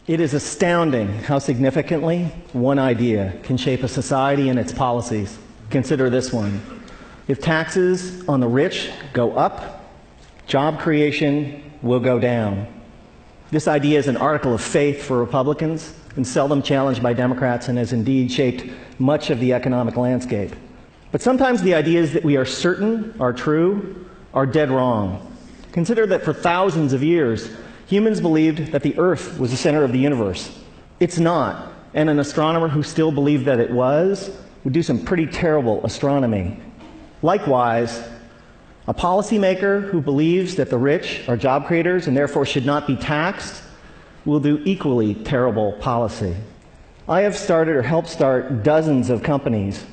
It is astounding how significantly one idea can shape a society and its policies. Consider this one. If taxes on the rich go up, job creation will go down. This idea is an article of faith for Republicans and seldom challenged by Democrats, and has indeed shaped much of the economic landscape. But sometimes the ideas that we are certain are true are dead wrong. Consider that for thousands of years, humans believed that the Earth was the center of the universe. It's not, and an astronomer who still believed that it was would do some pretty terrible astronomy. Likewise, a policymaker who believes that the rich are job creators and therefore should not be taxed will do equally terrible policy. I have started or helped start dozens of companies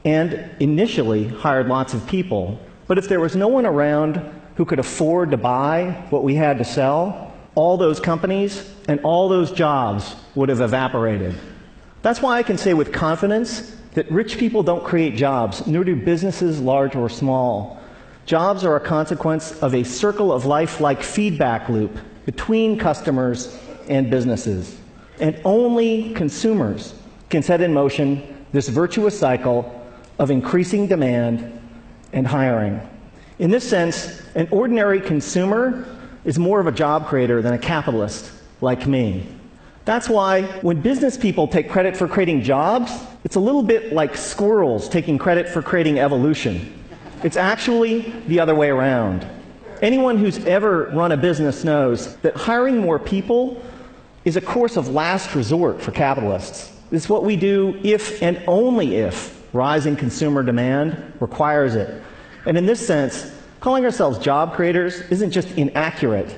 and initially hired lots of people. But if there was no one around who could afford to buy what we had to sell, all those companies and all those jobs would have evaporated. That's why I can say with confidence that rich people don't create jobs, nor do businesses large or small. Jobs are a consequence of a circle of life-like feedback loop between customers and businesses. And only consumers can set in motion this virtuous cycle of increasing demand and hiring. In this sense, an ordinary consumer is more of a job creator than a capitalist like me. That's why when business people take credit for creating jobs, it's a little bit like squirrels taking credit for creating evolution. It's actually the other way around. Anyone who's ever run a business knows that hiring more people is a course of last resort for capitalists. It's what we do if and only if rising consumer demand requires it. And in this sense, calling ourselves job creators isn't just inaccurate,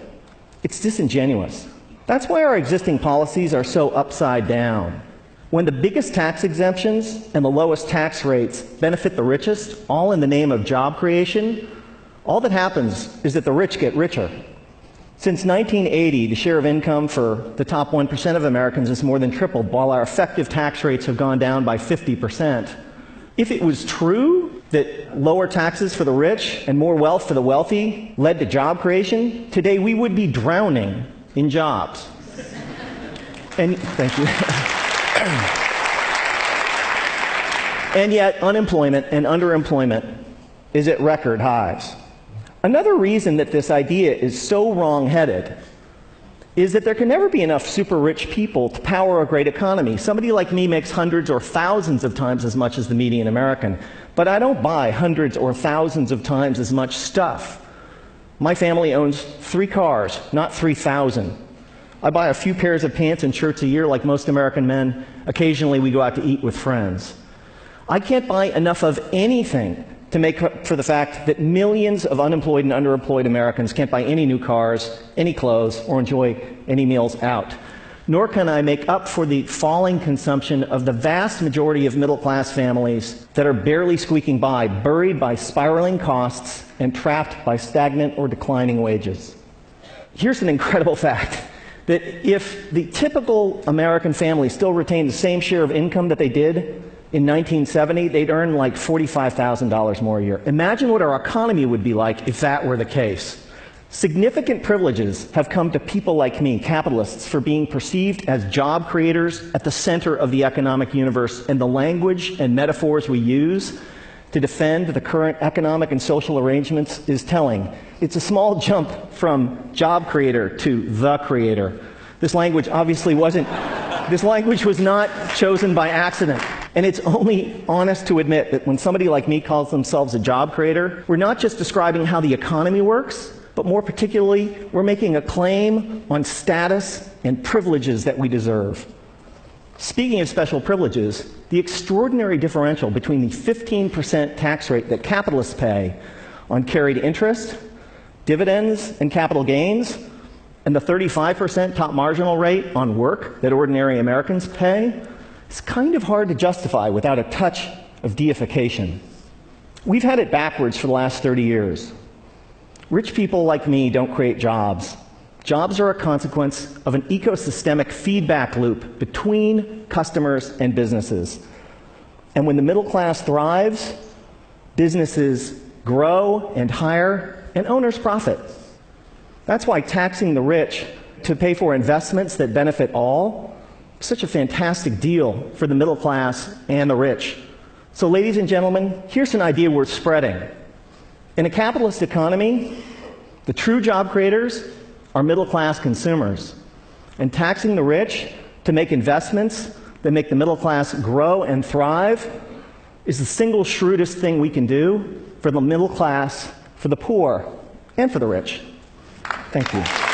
it's disingenuous. That's why our existing policies are so upside down. When the biggest tax exemptions and the lowest tax rates benefit the richest, all in the name of job creation, all that happens is that the rich get richer. Since 1980, the share of income for the top 1% of Americans has more than tripled, while our effective tax rates have gone down by 50%. If it was true that lower taxes for the rich and more wealth for the wealthy led to job creation, today we would be drowning in jobs. And thank you. And yet, unemployment and underemployment is at record highs. Another reason that this idea is so wrong-headed is that there can never be enough super-rich people to power a great economy. Somebody like me makes hundreds or thousands of times as much as the median American, but I don't buy hundreds or thousands of times as much stuff. My family owns 3 cars, not 3,000. I buy a few pairs of pants and shirts a year like most American men. Occasionally we go out to eat with friends. I can't buy enough of anything to make up for the fact that millions of unemployed and underemployed Americans can't buy any new cars, any clothes, or enjoy any meals out. Nor can I make up for the falling consumption of the vast majority of middle-class families that are barely squeaking by, buried by spiraling costs and trapped by stagnant or declining wages. Here's an incredible fact, that if the typical American family still retained the same share of income that they did in 1970, they'd earn like $45,000 more a year. Imagine what our economy would be like if that were the case. Significant privileges have come to people like me, capitalists, for being perceived as job creators at the center of the economic universe, and the language and metaphors we use to defend the current economic and social arrangements is telling. It's a small jump from job creator to the creator. This language obviously wasn't, this language was not chosen by accident. And it's only honest to admit that when somebody like me calls themselves a job creator, we're not just describing how the economy works, but more particularly, we're making a claim on status and privileges that we deserve. Speaking of special privileges, the extraordinary differential between the 15% tax rate that capitalists pay on carried interest, dividends, and capital gains, and the 35% top marginal rate on work that ordinary Americans pay, it's kind of hard to justify without a touch of deification. We've had it backwards for the last 30 years. Rich people like me don't create jobs. Jobs are a consequence of an ecosystemic feedback loop between customers and businesses. And when the middle class thrives, businesses grow and hire, and owners profit. That's why taxing the rich to pay for investments that benefit all. Such a fantastic deal for the middle class and the rich. So, ladies and gentlemen, here's an idea worth spreading. In a capitalist economy, the true job creators are middle-class consumers. And taxing the rich to make investments that make the middle class grow and thrive is the single shrewdest thing we can do for the middle class, for the poor, and for the rich. Thank you.